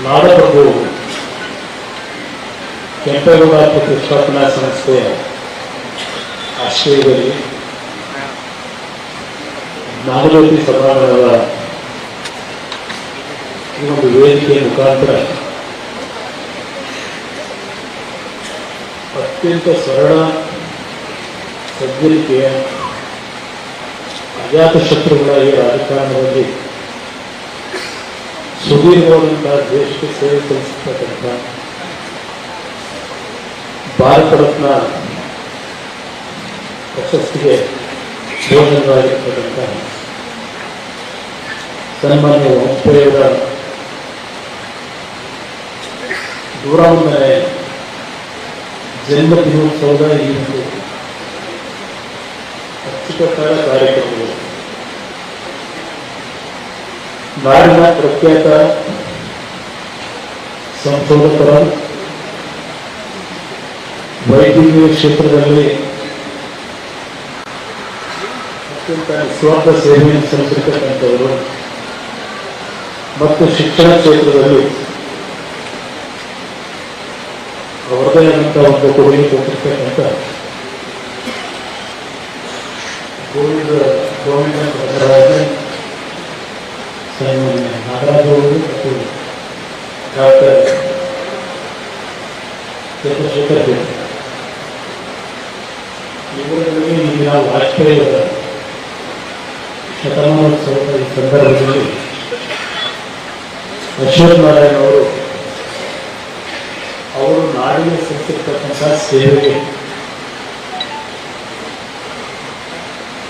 ನಾಡಪ್ರಭು ಕೆಂಪೇಗೌಡ ಪ್ರತಿಷ್ಠಾಪನಾ ಸಂಸ್ಥೆಯ ಆಶ್ರಯದಲ್ಲಿ ಜ್ಞಾನಜ್ಯೋತಿ ಸಭಾಂಗಣದ ಈ ಒಂದು ವೇದಿಕೆಯ ಮುಖಾಂತರ ಅತ್ಯಂತ ಸರಳ ಸಜ್ಜನಿಕೆಯ ಅಜಾತಶತ್ರುಗಳಾಗಿ ರಾಜಕಾರಣದಲ್ಲಿ ಸುದೀರ್ಘವಾದಂತಹ ದೇಶಕ್ಕೆ ಸೇವೆ ಸಲ್ಲಿಸತಕ್ಕಂಥ ಭಾರತ ರತ್ನ ಪ್ರಶಸ್ತಿಗೆ ಭೋಜನರಾಗಿರ್ತಕ್ಕಂಥ ಸನ್ಮಾನ್ಯ ವಂಶೆಯವರ ದೂರವಂದನೆ ಜನ್ಮ ದಿನೋತ್ಸವದ ಈ ಒಂದು ಅಚ್ಚುಕಟ್ಟಾದ ಕಾರ್ಯಕ್ರಮಗಳು ನಾಡಿನ ಪ್ರಖ್ಯಾತ ಸಂಶೋಧಕರ ವೈದ್ಯಕೀಯ ಕ್ಷೇತ್ರದಲ್ಲಿ ಅತ್ಯಂತ ನಿಸ್ವಾರ್ಥ ಸೇವೆಯನ್ನು ಸಲ್ಲಿಸಿರ್ತಕ್ಕಂಥವರು ಮತ್ತು ಶಿಕ್ಷಣ ಕ್ಷೇತ್ರದಲ್ಲಿ ಅವರದೇ ಆದಂಥ ಒಂದು ಕೊಡುಗೆ ಕೊಟ್ಟಿರ್ತಕ್ಕಂಥ ಗೋವಿಂದ ಸನ್ಮಾನ್ಯ ನಾಗರಾಜ್ ಅವರು ಮತ್ತು ಡಾಕ್ಟರ್ ಚಂದ್ರಶೇಖರ್ ಇವರಲ್ಲಿ ಈಗ ವಾಜಪೇಯಿ ಅವರ ಶತಮಾನೋತ್ಸವದ ಈ ಸಂದರ್ಭದಲ್ಲಿ ಅಶ್ವಥ್ ನಾರಾಯಣ ಅವರು ನಾಡಿನ ಸಲ್ಲಿಸಿರ್ತಕ್ಕಂಥ ಸೇವೆಗೆ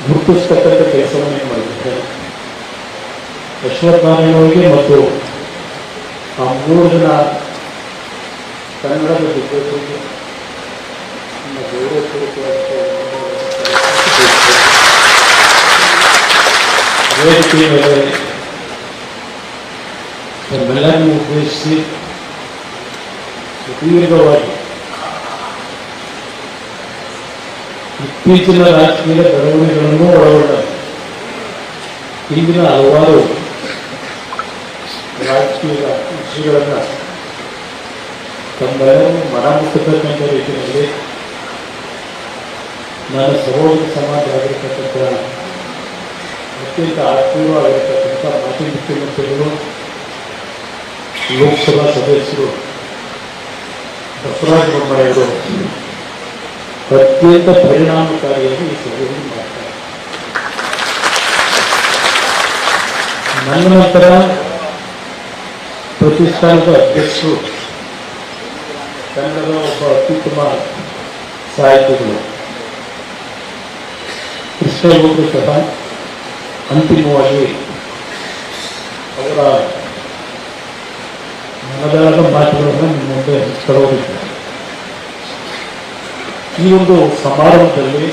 ಗುರುತಿಸ್ತಕ್ಕಂಥ ಕೆಲಸವನ್ನು ಮಾಡಿದ್ದಾರೆ. ಅಶ್ವಥ್ ನಾರಾಯಣ ಅವರಿಗೆ ಮತ್ತು ಆ 3 ಜನ ಕನ್ನಡದ ದಿಗ್ಗಜರಿಗೆ ನಮ್ಮ ಗೌರವಪೂರ್ವಕವಾದ ವೇದಿಕೆಯ ಮೇಲೆ ತಮ್ಮೆಲ್ಲರನ್ನು ಉದ್ದೇಶಿಸಿ ಸುದೀರ್ಘವಾಗಿ ಇತ್ತೀಚಿನ ರಾಜಕೀಯ ಬೆಳವಣಿಗೆಗಳನ್ನು ಒಳಗೊಂಡ ಹಿಂದಿನ ಹಲವಾರು ರಾಜಕೀಯ ವಿಷಯಗಳನ್ನು ತಮ್ಮೆಲ್ಲರೂ ಮನಮುಟ್ಟತಕ್ಕಂಥ ರೀತಿಯಲ್ಲಿ ನನ್ನ ಸಹೋದರ ಸಮಾಜ ಆಗಿರತಕ್ಕಂಥ ಅತ್ಯಂತ ಆತ್ಮೀಯವಾಗಿರತಕ್ಕಂಥ ಮಾಜಿ ಮುಖ್ಯಮಂತ್ರಿಗಳು, ಲೋಕಸಭಾ ಸದಸ್ಯರು ಬಸವರಾಜ ಬೊಮ್ಮಾಯಿಯವರು ಅತ್ಯಂತ ಪರಿಣಾಮಕಾರಿಯಾಗಿ ಈ ಸಭೆಯನ್ನು ಮಾಡ್ತಾರೆ. ನನ್ನ ನಂತರ ಪ್ರತಿಷ್ಠಾನದ ಅಧ್ಯಕ್ಷರು ಕನ್ನಡದ ಒಬ್ಬ ಅತ್ಯುತ್ತಮ ಸಾಹಿತಿಗಳು ಕೃಷ್ಣೇಗೌಡರು ಸಹ ಅಂತಿಮವಾಗಿ ಅವರ ಮನದಾಳದ ಮಾತುಗಳನ್ನು ನಿಮ್ಮ ಮುಂದೆ ತರೋದಿದ್ದಾರೆ. ಈ ಒಂದು ಸಮಾರಂಭದಲ್ಲಿ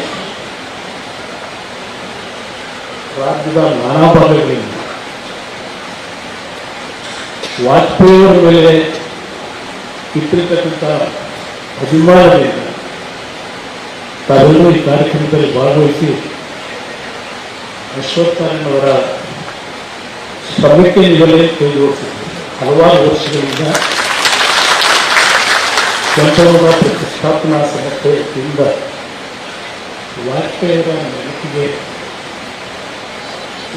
ರಾಜ್ಯದ ನಾನಾ ಭಾಗಗಳಿಂದ ವಾಜಪೇಯಿಯವರ ಮೇಲೆ ಇಟ್ಟಿರ್ತಕ್ಕಂಥ ಅಭಿಮಾನದಿಂದ ತಾವೆಲ್ಲರೂ ಈ ಕಾರ್ಯಕ್ರಮದಲ್ಲಿ ಭಾಗವಹಿಸಿ ಅಶ್ವಥ್ ನಾರಾಯಣ ಅವರ ಶ್ರಮಕ್ಕೆ ನೀಡಲೇ ಕೈಗೂಡಿಸಿದ್ದಾರೆ. ಹಲವಾರು ವರ್ಷಗಳಿಂದ ಕೆಂಪೇಗೌಡ ಪ್ರತಿಷ್ಠಾಪನಾ ಸಂಸ್ಥೆಯಿಂದ ವಾಜಪೇಯಿಯವರ ನೆನಪಿಗೆ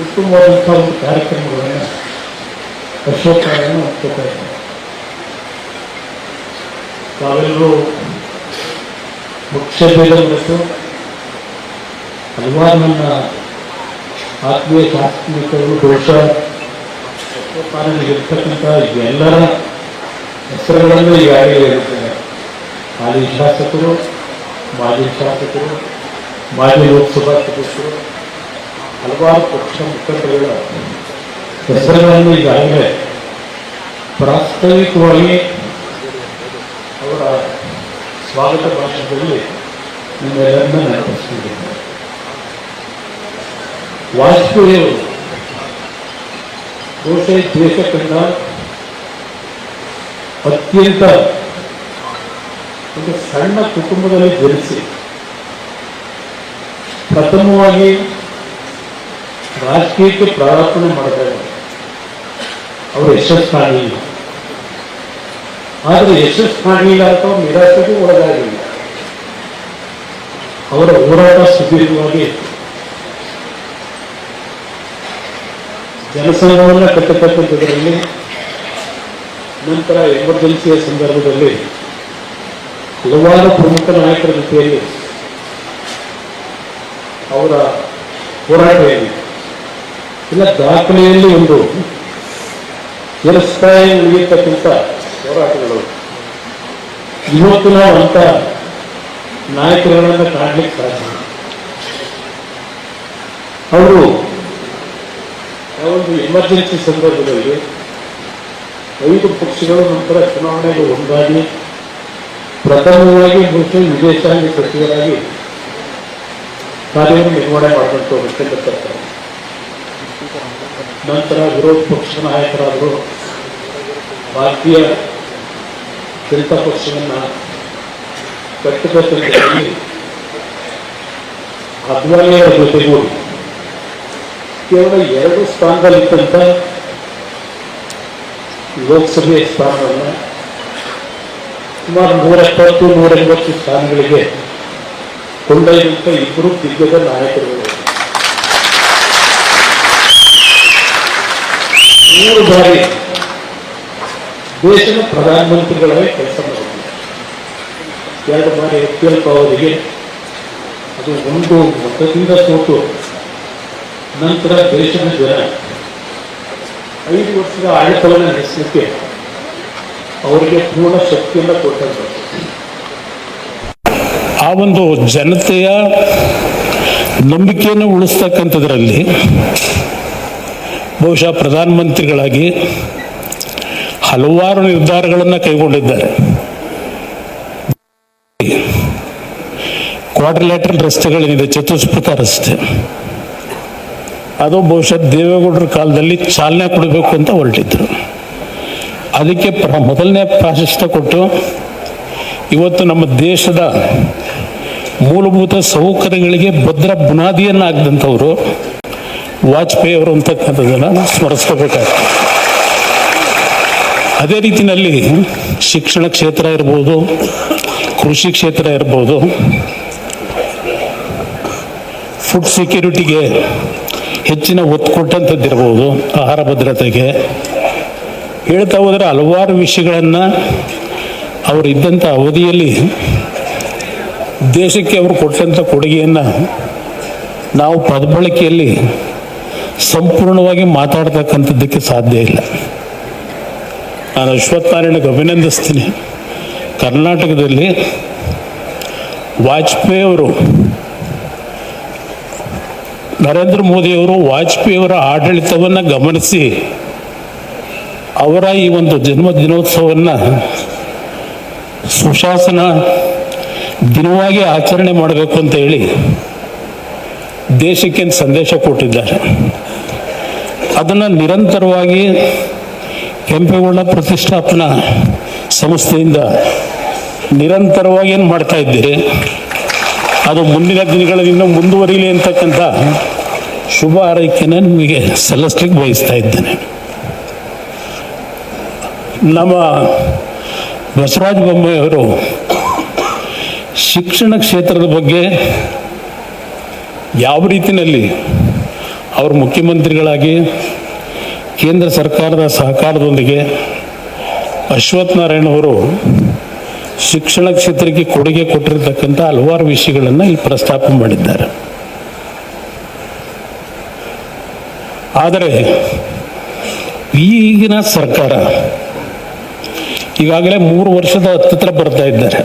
ಉತ್ತಮವಾದಂಥ ಒಂದು ಕಾರ್ಯಕ್ರಮಗಳನ್ನು ಅಶ್ವಥ್ ನಾರಾಯಣ ಒಪ್ಕೋತಾ ಇದ್ದಾರೆ. ತಾವೆಲ್ಲರೂ ಮುಖ್ಯ ಭೇದ ಮತ್ತು ಹಲವಾರು ನನ್ನ ಆತ್ಮೀಯ ಶಾಸಕರು ಬಹುಶಃ ಇರ್ತಕ್ಕಂಥ ಎಲ್ಲರ ಹೆಸರುಗಳನ್ನು ಈಗಾಗಲೇ ಇರುತ್ತವೆ. ಹಾಲಿ ಶಾಸಕರು, ಮಾಜಿ ಶಾಸಕರು, ಮಾಜಿ ಲೋಕಸಭಾ ಸದಸ್ಯರು, ಹಲವಾರು ಪಕ್ಷ ಮುಖಂಡರುಗಳ ಹೆಸರುಗಳನ್ನು ಈಗಾಗಲೇ ಪ್ರಾಸ್ತಾವಿಕವಾಗಿ ಅವರ ಸ್ವಾಗತ ಭಾಷಣದಲ್ಲಿ ನಿಮ್ಮೆಲ್ಲರನ್ನ ನೆನಪಿಸಿಕೊಂಡಿದ್ದಾರೆ. ವಾಜಪೇಯಿಯವರು ಬಹುಶಃ ದೇಶ ಕಂಡ ಅತ್ಯಂತ ಒಂದು ಸಣ್ಣ ಕುಟುಂಬದಲ್ಲಿ ಜನಿಸಿ ಪ್ರಥಮವಾಗಿ ರಾಜಕೀಯಕ್ಕೆ ಪ್ರಾರಂಭನೆ ಮಾಡಿದಾಗ ಅವರು ಯಶಸ್ಸಾಗಲಿಲ್ಲ. ಆದರೆ ಯಶಸ್ಸು ಮಾಡಲಿಲ್ಲ ಅಥವಾ ನಿರಾಸೆಗೂ ಒಳಗಾಗಲಿಲ್ಲ. ಅವರ ಹೋರಾಟ ಸುದೀರ್ಘವಾಗಿ ಜನಸಂಘವನ್ನು ಕಟ್ಟತಕ್ಕಂಥದ್ರಲ್ಲಿ, ನಂತರ ಎಮರ್ಜೆನ್ಸಿಯ ಸಂದರ್ಭದಲ್ಲಿ ಹಲವಾರು ಪ್ರಮುಖ ನಾಯಕರ ಜೊತೆಯಲ್ಲಿ ಅವರ ಹೋರಾಟ ಏನಿದೆ ಇಲ್ಲ ದಾಖಲೆಯಲ್ಲಿ ಒಂದು ಚಿರಸ್ಥಾಯಿ ಉಳಿಯತಕ್ಕಂಥ ಹೋರಾಟಗಳು. ಇವತ್ತು ನಾವು ಅಂಥ ನಾಯಕರುಗಳನ್ನು ಕಾಣಲಿಕ್ಕೆ ಸಾಧ್ಯ. ಅವರು ಒಂದು ಎಮರ್ಜೆನ್ಸಿ ಸಂದರ್ಭದಲ್ಲಿ 5 ಪಕ್ಷಗಳು ನಂತರ ಚುನಾವಣೆಗೆ ಒಂದಾಗಿ ಪ್ರಥಮವಾಗಿ ಬಹುಶಃ ವಿದೇಶಾಂಗ ಸಚಿವರಾಗಿ ಕಾರ್ಯವನ್ನು ನಿರ್ವಹಣೆ ಮಾಡಿದಂಥವರು ಕೇಂದ್ರ ಸರ್ಕಾರ. ನಂತರ ವಿರೋಧ ಪಕ್ಷದ ನಾಯಕರಾದರು. ಭಾರತೀಯ ಜನತಾ ಪಕ್ಷವನ್ನು ಕಟ್ಟುಕಟ್ಟಲ್ಲಿ ಅದ್ವಾನಿಯವರ ಜೊತೆಗೂಡಿ ಕೇವಲ 2 ಸ್ಥಾನದಲ್ಲಿದ್ದಂಥ ಲೋಕಸಭೆಯ ಸ್ಥಾನವನ್ನು ಸುಮಾರು 170-180 ಸ್ಥಾನಗಳಿಗೆ ಕೊಂಡೊಯ್ದಂಥ ಇಬ್ಬರು ದಿಗ್ಗಜ ನಾಯಕರುಗಳು. 3 ಬಾರಿ ದೇಶದ ಪ್ರಧಾನಮಂತ್ರಿಗಳಾಗಿ ಕೆಲಸ ಮಾಡಿದ್ದಾರೆ. 2 ಬಾರಿ ಯಡಿಯೂರಪ್ಪ ಅವರಿಗೆ ಅದು ಒಂದು ಮತದಿಂದ ಸೋತು ನಂತರ ದೇಶದ ಜನ 5 ವರ್ಷದ ಆಡಳಿತವನ್ನು ನಡೆಸಲಿಕ್ಕೆ ಅವರಿಗೆ ಪೂರ್ಣ ಶಕ್ತಿಯನ್ನು ಕೊಟ್ಟರು. ಆ ಒಂದು ಜನತೆಯ ನಂಬಿಕೆಯನ್ನು ಉಳಿಸ್ತಕ್ಕಂಥದ್ರಲ್ಲಿ ಬಹುಶಃ ಪ್ರಧಾನಮಂತ್ರಿಗಳಾಗಿ ಹಲವಾರು ನಿರ್ಧಾರಗಳನ್ನು ಕೈಗೊಂಡಿದ್ದಾರೆ. ಕ್ವಾಡ್ರಿಲ್ಯಾಟರಲ್ ರಸ್ತೆಗಳೇನಿದೆ, ಚತುಷ್ಪಥ ರಸ್ತೆ, ಅದು ಬಹುಶಃ ದೇವೇಗೌಡರ ಕಾಲದಲ್ಲಿ ಚಾಲನೆ ಕೊಡಬೇಕು ಅಂತ ಹೊರಟಿದ್ರು. ಅದಕ್ಕೆ ಮೊದಲನೇ ಪ್ರಾಶಸ್ತ್ಯ ಕೊಟ್ಟು ಇವತ್ತು ನಮ್ಮ ದೇಶದ ಮೂಲಭೂತ ಸೌಕರ್ಯಗಳಿಗೆ ಭದ್ರ ಬುನಾದಿಯನ್ನು ಹಾಕಿದಂಥವರು ವಾಜಪೇಯಿ ಅವರು ಅಂತಕ್ಕಂಥದ್ದನ್ನು ನಾವು ಸ್ಮರಿಸ್ಕೋಬೇಕಾಗ್ತದೆ. ಅದೇ ರೀತಿಯಲ್ಲಿ ಶಿಕ್ಷಣ ಕ್ಷೇತ್ರ ಇರ್ಬೋದು, ಕೃಷಿ ಕ್ಷೇತ್ರ ಇರ್ಬೋದು, ಫುಡ್ ಸೆಕ್ಯೂರಿಟಿಗೆ ಹೆಚ್ಚಿನ ಒತ್ತು ಕೊಟ್ಟಂಥದ್ದಿರ್ಬೋದು, ಆಹಾರ ಭದ್ರತೆಗೆ ಹೇಳ್ತಾ ಹೋದರೆ ಹಲವಾರು ವಿಷಯಗಳನ್ನು ಅವರು ಇದ್ದಂಥ ಅವಧಿಯಲ್ಲಿ ದೇಶಕ್ಕೆ ಅವರು ಕೊಟ್ಟಂಥ ಕೊಡುಗೆಯನ್ನು ನಾವು ಪದಬಳಕೆಯಲ್ಲಿ ಸಂಪೂರ್ಣವಾಗಿ ಮಾತಾಡ್ತಕ್ಕಂಥದ್ದಕ್ಕೆ ಸಾಧ್ಯ ಇಲ್ಲ. ನಾನು ಅಶ್ವತ್ಥನಾರಾಯಣಗೆ ಅಭಿನಂದಿಸ್ತೀನಿ. ಕರ್ನಾಟಕದಲ್ಲಿ ವಾಜಪೇಯಿ ಅವರು, ನರೇಂದ್ರ ಮೋದಿಯವರು ವಾಜಪೇಯಿಯವರ ಆಡಳಿತವನ್ನು ಗಮನಿಸಿ ಅವರ ಈ ಒಂದು ಜನ್ಮದಿನೋತ್ಸವವನ್ನು ಸುಶಾಸನ ದಿನವಾಗಿ ಆಚರಣೆ ಮಾಡಬೇಕು ಅಂತ ಹೇಳಿ ದೇಶಕ್ಕೆ ಸಂದೇಶ ಕೊಟ್ಟಿದ್ದಾರೆ. ಅದನ್ನು ನಿರಂತರವಾಗಿ ಕೆಂಪೇಗೌಡ ಪ್ರತಿಷ್ಠಾಪನಾ ಸಂಸ್ಥೆಯಿಂದ ನಿರಂತರವಾಗಿ ಏನು ಮಾಡ್ತಾ ಇದ್ದೀರಿ, ಅದು ಮುಂದಿನ ದಿನಗಳಲ್ಲಿ ಇನ್ನೂ ಮುಂದುವರಿಯಲಿ ಅಂತಕ್ಕಂಥ ಶುಭ ಹಾರೈಕೆಯನ್ನು ನಿಮಗೆ ಸಲ್ಲಿಸಲಿಕ್ಕೆ ಬಯಸ್ತಾ ಇದ್ದೇನೆ. ನಮ್ಮ ಬಸವರಾಜ ಬೊಮ್ಮಾಯಿಯವರು ಶಿಕ್ಷಣ ಕ್ಷೇತ್ರದ ಬಗ್ಗೆ ಯಾವ ರೀತಿಯಲ್ಲಿ ಅವರು ಮುಖ್ಯಮಂತ್ರಿಗಳಾಗಿ ಕೇಂದ್ರ ಸರ್ಕಾರದ ಸಹಕಾರದೊಂದಿಗೆ ಅಶ್ವತ್ಥನಾರಾಯಣವರು ಶಿಕ್ಷಣ ಕ್ಷೇತ್ರಕ್ಕೆ ಕೊಡುಗೆ ಕೊಟ್ಟಿರತಕ್ಕಂಥ ಹಲವಾರು ವಿಷಯಗಳನ್ನು ಇಲ್ಲಿ ಪ್ರಸ್ತಾಪ ಮಾಡಿದ್ದಾರೆ. ಆದರೆ ಈಗಿನ ಸರ್ಕಾರ ಈಗಾಗಲೇ 3 ವರ್ಷದ ಹತ್ತಿರ ಬರ್ತಾ ಇದ್ದಾರೆ.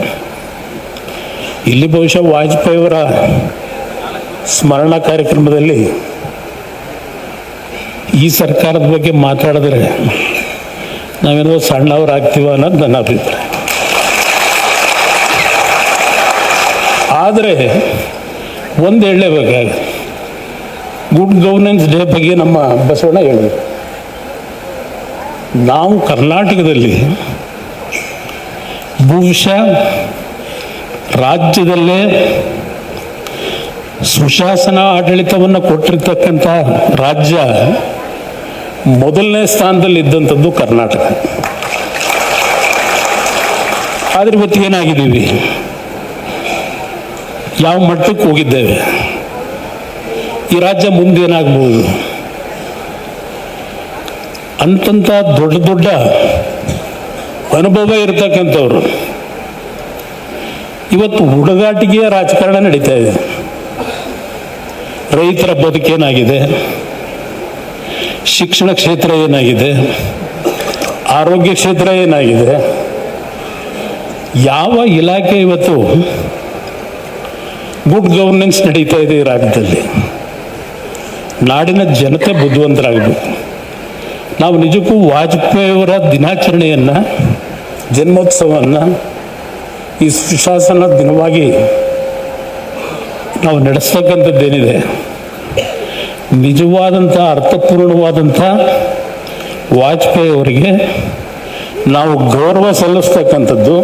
ಇಲ್ಲಿ ಬಹುಶಃ ವಾಜಪೇಯಿಯವರ ಸ್ಮರಣಾ ಕಾರ್ಯಕ್ರಮದಲ್ಲಿ ಈ ಸರ್ಕಾರದ ಬಗ್ಗೆ ಮಾತಾಡಿದ್ರೆ ನಾವೇನೋ ಸಣ್ಣವರಾಗ್ತೀವ ಅನ್ನೋದು ನನ್ನ ಅಭಿಪ್ರಾಯ. ಆದರೆ ಒಂದು ಹೇಳಲೇಬೇಕಾಗ ಗುಡ್ ಗವರ್ನೆನ್ಸ್ ಡೇ ಬಗ್ಗೆ ನಮ್ಮ ಬಸವಣ್ಣ ಹೇಳಿದ್ರು. ನಾವು ಕರ್ನಾಟಕದಲ್ಲಿ ಬಹುಶಃ ರಾಜ್ಯದಲ್ಲೇ ಸುಶಾಸನ ಆಡಳಿತವನ್ನು ಕೊಟ್ಟಿರ್ತಕ್ಕಂಥ ರಾಜ್ಯ ಮೊದಲನೇ ಸ್ಥಾನದಲ್ಲಿ ಇದ್ದಂಥದ್ದು ಕರ್ನಾಟಕ. ಆದರೆ ಇವತ್ತು ಏನಾಗಿದ್ದೀವಿ, ಯಾವ ಮಟ್ಟಕ್ಕೆ ಹೋಗಿದ್ದೇವೆ, ಈ ರಾಜ್ಯ ಮುಂದೇನಾಗ್ಬೋದು ಅಂತಂತ ದೊಡ್ಡ ದೊಡ್ಡ ಅನುಭವ ಇರತಕ್ಕಂಥವ್ರು ಇವತ್ತು ಹುಡುಗಾಟಿಗೆಯ ರಾಜಕಾರಣ ನಡೀತಾ ಇದೆ. ರೈತರ ಬದುಕೇನಾಗಿದೆ, ಶಿಕ್ಷಣ ಕ್ಷೇತ್ರ ಏನಾಗಿದೆ, ಆರೋಗ್ಯ ಕ್ಷೇತ್ರ ಏನಾಗಿದೆ, ಯಾವ ಇಲಾಖೆ ಇವತ್ತು ಗುಡ್ ಗವರ್ನೆನ್ಸ್ ನಡೀತಾ ಇದೆ ಈ ರಾಜ್ಯದಲ್ಲಿ. ನಾಡಿನ ಜನತೆ ಬುದ್ಧಿವಂತರಾಗಬೇಕು. ನಾವು ನಿಜಕ್ಕೂ ವಾಜಪೇಯಿಯವರ ದಿನಾಚರಣೆಯನ್ನು, ಜನ್ಮೋತ್ಸವವನ್ನು ಈ ಸುಶಾಸನ ದಿನವಾಗಿ ನಾವು ನಡೆಸ್ತಕ್ಕಂಥದ್ದೇನಿದೆ, ನಿಜವಾದಂಥ ಅರ್ಥಪೂರ್ಣವಾದಂಥ ವಾಜಪೇಯಿ ಅವರಿಗೆ ನಾವು ಗೌರವ ಸಲ್ಲಿಸ್ತಕ್ಕಂಥದ್ದು.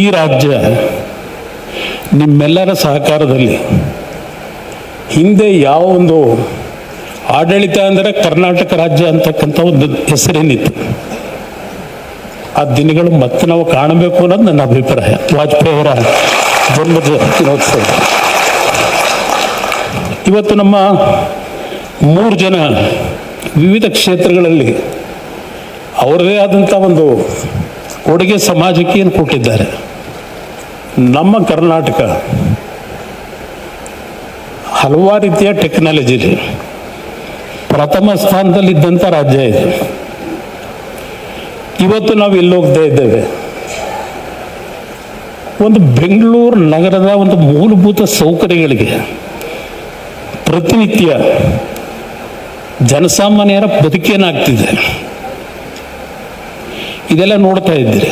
ಈ ರಾಜ್ಯ ನಿಮ್ಮೆಲ್ಲರ ಸಹಕಾರದಲ್ಲಿ, ಹಿಂದೆ ಯಾವ ಒಂದು ಆಡಳಿತ ಅಂದರೆ ಕರ್ನಾಟಕ ರಾಜ್ಯ ಅಂತಕ್ಕಂಥ ಒಂದು ಹೆಸರೇನಿತ್ತು, ಆ ದಿನಗಳು ಮತ್ತೆ ನಾವು ಕಾಣಬೇಕು ಅನ್ನೋದು ನನ್ನ ಅಭಿಪ್ರಾಯ. ವಾಜಪೇಯಿ ಅವರ ಜನ್ಮ ದಿನೋತ್ಸವ ಇವತ್ತು ನಮ್ಮ 3 ಜನ ವಿವಿಧ ಕ್ಷೇತ್ರಗಳಲ್ಲಿ ಅವರದೇ ಆದಂಥ ಒಂದು ಕೊಡುಗೆ ಸಮಾಜಕ್ಕೆ ಏನು ಕೊಟ್ಟಿದ್ದಾರೆ. ನಮ್ಮ ಕರ್ನಾಟಕ ಹಲವಾರು ರೀತಿಯ ಟೆಕ್ನಾಲಜಿಲಿ ಪ್ರಥಮ ಸ್ಥಾನದಲ್ಲಿದ್ದಂಥ ರಾಜ್ಯ ಇದೆ. ಇವತ್ತು ನಾವು ಎಲ್ಲಿ ಹೋಗ್ತಾ ಇದ್ದೇವೆ, ಒಂದು ಬೆಂಗಳೂರು ನಗರದ ಒಂದು ಮೂಲಭೂತ ಸೌಕರ್ಯಗಳಿಗೆ ಪ್ರತಿನಿತ್ಯ ಜನಸಾಮಾನ್ಯರ ಬದುಕೇನಾಗ್ತಿದೆ ಇದೆಲ್ಲ ನೋಡ್ತಾ ಇದ್ದೀರಿ.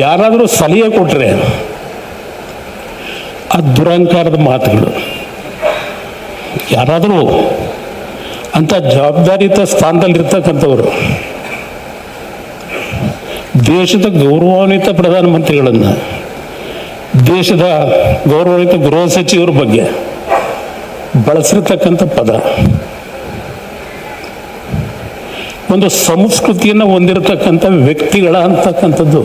ಯಾರಾದರೂ ಸಲಹೆ ಕೊಟ್ಟರೆ ಆ ದುರಹಂಕಾರದ ಮಾತುಗಳು, ಯಾರಾದರೂ ಅಂಥ ಜವಾಬ್ದಾರಿಯುತ ಸ್ಥಾನದಲ್ಲಿರ್ತಕ್ಕಂಥವರು ದೇಶದ ಗೌರವಾನ್ವಿತ ಪ್ರಧಾನಮಂತ್ರಿಗಳನ್ನು, ದೇಶದ ಗೌರವಾನ್ವಿತ ಗೃಹ ಸಚಿವರ ಬಗ್ಗೆ ಬಳಸಿರ್ತಕ್ಕಂಥ ಪದ, ಒಂದು ಸಂಸ್ಕೃತಿಯನ್ನು ಹೊಂದಿರತಕ್ಕಂಥ ವ್ಯಕ್ತಿಗಳ ಅಂತಕ್ಕಂಥದ್ದು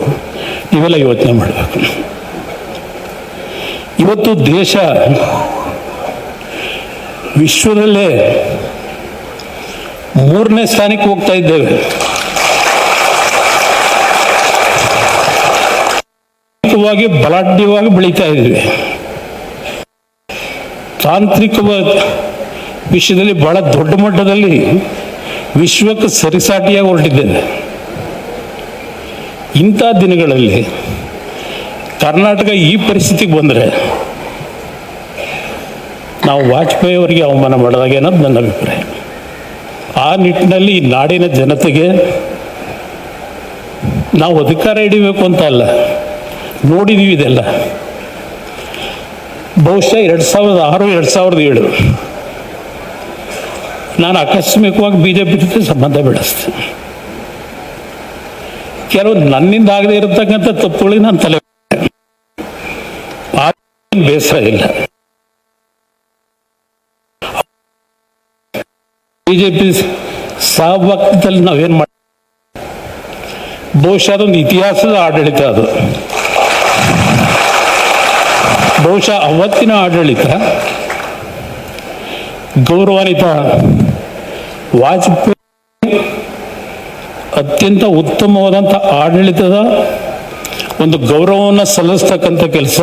ನೀವೆಲ್ಲ ಯೋಚನೆ ಮಾಡಬೇಕು. ಇವತ್ತು ದೇಶ ವಿಶ್ವದಲ್ಲೇ 3ನೇ ಸ್ಥಾನಕ್ಕೆ ಹೋಗ್ತಾ ಇದ್ದೇವೆ. ಬಲಾಢ್ಯವಾಗಿ ಬೆಳೀತಾ ಇದ್ದೀವಿ. ತಾಂತ್ರಿಕ ವಿಷಯದಲ್ಲಿ ಬಹಳ ದೊಡ್ಡ ಮಟ್ಟದಲ್ಲಿ ವಿಶ್ವಕ್ಕೆ ಸರಿಸಾಟಿಯಾಗಿ ಹೊರಟಿದ್ದೇವೆ. ಇಂಥ ದಿನಗಳಲ್ಲಿ ಕರ್ನಾಟಕ ಈ ಪರಿಸ್ಥಿತಿಗೆ ಬಂದರೆ ನಾವು ವಾಜಪೇಯಿ ಅವರಿಗೆ ಅವಮಾನ ಮಾಡಿದಾಗೆ ಅನ್ನೋದು ನನ್ನ ಅಭಿಪ್ರಾಯ. ಆ ನಿಟ್ಟಿನಲ್ಲಿ ಈ ನಾಡಿನ ಜನತೆಗೆ ನಾವು ಅಧಿಕಾರ ಹಿಡಿಬೇಕು ಅಂತ ಅಲ್ಲ, ನೋಡಿದ್ದೀವಿ ಇದೆಲ್ಲ. ಬಹುಶಃ 2006, 2007 ನಾನು ಆಕಸ್ಮಿಕವಾಗಿ BJP ಜೊತೆ ಸಂಬಂಧ ಬೆಳೆಸ್ತೆ. ಕೆಲವು ನನ್ನಿಂದ ಆಗದೆ ಇರತಕ್ಕಂಥ ತಪ್ಪುಗಳಿಗೆ ನಾನು ತಲೆ ಬೇಸರ ಇಲ್ಲ. BJP ಸಹಭಾಗಿತ್ವದಲ್ಲಿ ನಾವೇನು ಮಾಡಿ, ಬಹುಶಃ ಅದೊಂದು ಇತಿಹಾಸದ ಆಡಳಿತ. ಅದು ಬಹುಶಃ ಅವತ್ತಿನ ಆಡಳಿತ ಗೌರವಾನ್ವಿತ ವಾಜಪೇಯಿ ಅತ್ಯಂತ ಉತ್ತಮವಾದಂಥ ಆಡಳಿತದ ಒಂದು ಗೌರವವನ್ನು ಸಲ್ಲಿಸ್ತಕ್ಕಂಥ ಕೆಲಸ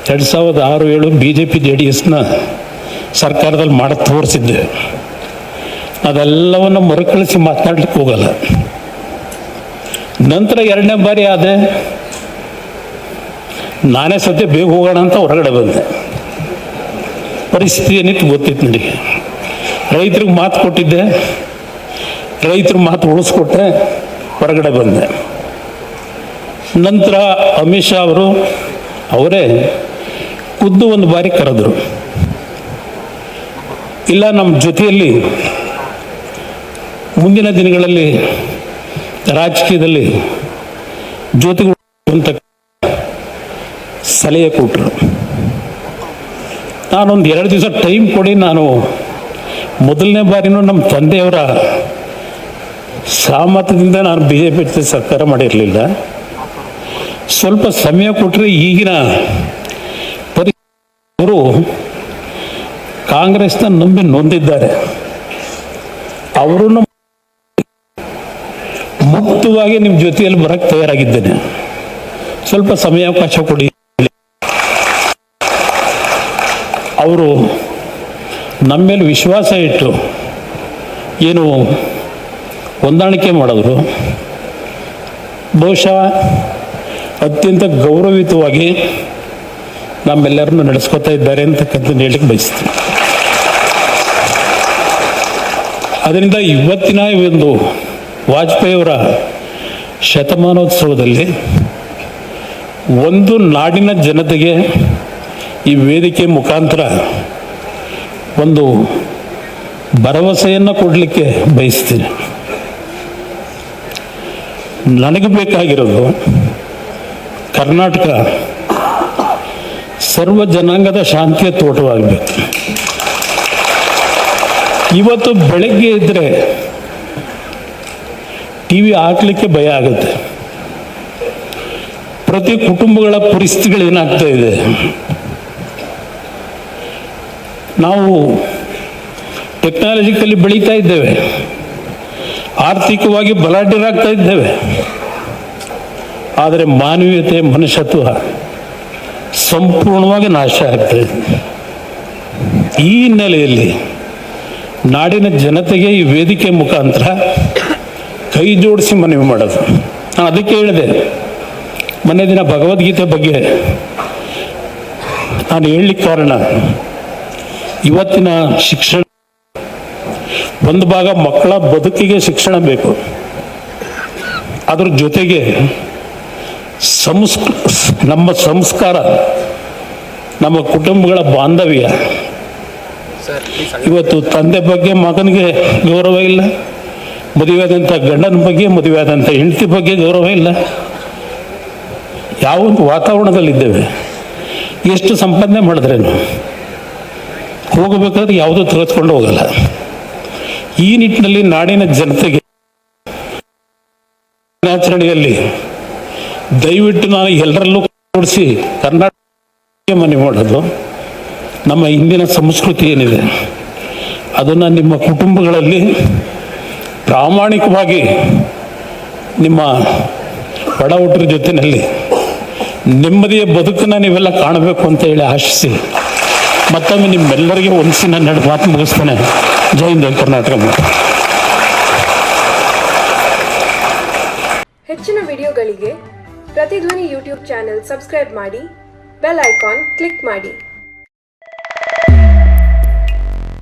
2006-07 BJP JDSನ ಸರ್ಕಾರದಲ್ಲಿ ಮಾಡಿ ತೋರಿಸಿದ್ದೆ. ಅದೆಲ್ಲವನ್ನು ಮರುಕಳಿಸಿ ಮಾತನಾಡ್ಲಿಕ್ಕೆ ಹೋಗಲ್ಲ. ನಂತರ 2ನೇ ಬಾರಿ ಆದೆ, ನಾನೇ ಸದ್ಯ ಬೇಗ ಹೋಗೋಣ ಅಂತ ಹೊರಗಡೆ ಬಂದೆ. ಪರಿಸ್ಥಿತಿ ಏನಿತ್ತು ಗೊತ್ತಿತ್ತು ನನಗೆ. ರೈತರಿಗೆ ಮಾತು ಕೊಟ್ಟಿದ್ದೆ, ರೈತರ ಮಾತು ಉಳಿಸ್ಕೊಟ್ಟೆ, ಹೊರಗಡೆ ಬಂದೆ. ನಂತರ ಅಮಿತ್ ಶಾ ಅವರೇ ಖುದ್ದು ಒಂದು ಬಾರಿ ಕರೆದರು, ಇಲ್ಲ ನಮ್ಮ ಜೊತೆಯಲ್ಲಿ ಮುಂದಿನ ದಿನಗಳಲ್ಲಿ ರಾಜಕೀಯದಲ್ಲಿ ಜೊತೆಗೂಡುವಂಥ ಸಲಹೆ ಕೊಟ್ಟರು. ನಾನೊಂದು 2 ದಿವಸ ಟೈಮ್ ಕೊಡಿ, ನಾನು ಮೊದಲನೇ ಬಾರಿನೂ ನಮ್ಮ ತಂದೆಯವರ ಸಹಮತದಿಂದ ನಾನು BJP ಜೊತೆ ಸರ್ಕಾರ ಮಾಡಿರಲಿಲ್ಲ. ಸ್ವಲ್ಪ ಸಮಯ ಕೊಟ್ಟರೆ ಈಗಿನ ಅವರು ಕಾಂಗ್ರೆಸ್ನ ನಂಬಿ ನೊಂದಿದ್ದಾರೆ. ಅವರನ್ನು ಮುಕ್ತವಾಗಿ ನಿಮ್ಮ ಜೊತೆಯಲ್ಲಿ ಬರಕ್ಕೆ ತಯಾರಾಗಿದ್ದೇನೆ. ಸ್ವಲ್ಪ ಸಮಯಾವಕಾಶ ಕೊಡಿ. ಅವರು ನಮ್ಮ ಮೇಲೆ ವಿಶ್ವಾಸ ಇಟ್ಟು ಏನು ಹೊಂದಾಣಿಕೆ ಮಾಡಿದ್ರು, ಬಹುಶಃ ಅತ್ಯಂತ ಗೌರವಯುತವಾಗಿ ನಮ್ಮೆಲ್ಲರನ್ನು ನಡೆಸ್ಕೊತಾ ಇದ್ದಾರೆ ಅಂತಕ್ಕಂಥ ಹೇಳಲಿಕ್ಕೆ ಬಯಸ್ತೀನಿ. ಅದರಿಂದ ಇವತ್ತಿನ ಒಂದು ವಾಜಪೇಯಿಯವರ ಶತಮಾನೋತ್ಸವದಲ್ಲಿ ಒಂದು ನಾಡಿನ ಜನತೆಗೆ ಈ ವೇದಿಕೆ ಮುಖಾಂತರ ಒಂದು ಭರವಸೆಯನ್ನು ಕೊಡಲಿಕ್ಕೆ ಬಯಸ್ತೀನಿ. ನನಗೆ ಬೇಕಾಗಿರೋದು ಕರ್ನಾಟಕ ಸರ್ವ ಜನಾಂಗದ ಶಾಂತಿಯ ತೋಟವಾಗಬೇಕು. ಇವತ್ತು ಬೆಳಗ್ಗೆ ಇದ್ದರೆ TV ಹಾಕಲಿಕ್ಕೆ ಭಯ ಆಗುತ್ತೆ. ಪ್ರತಿ ಕುಟುಂಬಗಳ ಪರಿಸ್ಥಿತಿಗಳೇನಾಗ್ತಾ ಇದೆ. ನಾವು ಟೆಕ್ನಾಲಜಿಕಲಿ ಬೆಳೀತಾ ಇದ್ದೇವೆ, ಆರ್ಥಿಕವಾಗಿ ಬಲಾಢ್ಯರಾಗ್ತಾ ಇದ್ದೇವೆ, ಆದರೆ ಮಾನವೀಯತೆ ಮನುಷ್ಯತ್ವ ಸಂಪೂರ್ಣವಾಗಿ ನಾಶ ಆಗ್ತಾ ಇದೆ. ಈ ಹಿನ್ನೆಲೆಯಲ್ಲಿ ನಾಡಿನ ಜನತೆಗೆ ಈ ವೇದಿಕೆ ಮುಖಾಂತರ ಕೈ ಜೋಡಿಸಿ ಮನವಿ ಮಾಡೋದು. ನಾನು ಅದಕ್ಕೆ ಹೇಳಿದೆ, ಮೊನ್ನೆ ದಿನ ಭಗವದ್ಗೀತೆ ಬಗ್ಗೆ ನಾನು ಹೇಳಲಿಕ್ಕೆ ಕಾರಣ, ಇವತ್ತಿನ ಶಿಕ್ಷಣ ಒಂದು ಭಾಗ ಮಕ್ಕಳ ಬದುಕಿಗೆ ಶಿಕ್ಷಣ ಬೇಕು, ಅದ್ರ ಜೊತೆಗೆ ನಮ್ಮ ಸಂಸ್ಕಾರ, ನಮ್ಮ ಕುಟುಂಬಗಳ ಬಾಂಧವ್ಯ. ಇವತ್ತು ತಂದೆ ಬಗ್ಗೆ ಮಗನಿಗೆ ಗೌರವ ಇಲ್ಲ, ಮದುವೆಯಾದಂಥ ಗಂಡನ ಬಗ್ಗೆ, ಮದುವೆಯಾದಂಥ ಹೆಂಡತಿ ಬಗ್ಗೆ ಗೌರವ ಇಲ್ಲ. ಯಾವೊಂದು ವಾತಾವರಣದಲ್ಲಿದ್ದೇವೆ, ಎಷ್ಟು ಸಂಪಾದನೆ ಮಾಡಿದ್ರೇನು ಹೋಗಬೇಕಾದ್ರೆ ಯಾವುದೂ ತೆಗೆದುಕೊಂಡು ಹೋಗಲ್ಲ. ಈ ನಿಟ್ಟಿನಲ್ಲಿ ನಾಡಿನ ಜನತೆಗೆ ದಿನಾಚರಣೆಯಲ್ಲಿ ದಯವಿಟ್ಟು ನಾನು ಎಲ್ಲರಲ್ಲೂ ಕೂಡಿಸಿ ಕರ್ನಾಟಕ ಮನವಿ ಮಾಡೋದು, ನಮ್ಮ ಇಂದಿನ ಸಂಸ್ಕೃತಿ ಏನಿದೆ ಅದನ್ನು ನಿಮ್ಮ ಕುಟುಂಬಗಳಲ್ಲಿ ಪ್ರಾಮಾಣಿಕವಾಗಿ ನಿಮ್ಮ ಒಡ ಹುಟ್ಟರ ಜೊತೆಯಲ್ಲಿ ನೆಮ್ಮದಿಯ ಬದುಕನ್ನು ನೀವೆಲ್ಲ ಕಾಣಬೇಕು ಅಂತ ಹೇಳಿ ಆಶಿಸಿ ಮತ್ತೊಮ್ಮೆ ನಿಮ್ಮೆಲ್ಲರಿಗೆ ಒಂದಿಸಿ ನನ್ನ ಮಾತು ಮುಗಿಸ್ತೇನೆ. ಜೈ ಹಿಂದ್, ಕರ್ನಾಟಕ. ಹೆಚ್ಚಿನ ವಿಡಿಯೋಗಳಿಗೆ ಪ್ರತಿಧ್ವನಿ ಯೂಟ್ಯೂಬ್ ಚಾನೆಲ್ ಸಬ್ಸ್ಕ್ರೈಬ್ ಮಾಡಿ, ಬೆಲ್ ಐಕಾನ್ ಕ್ಲಿಕ್ ಮಾಡಿ.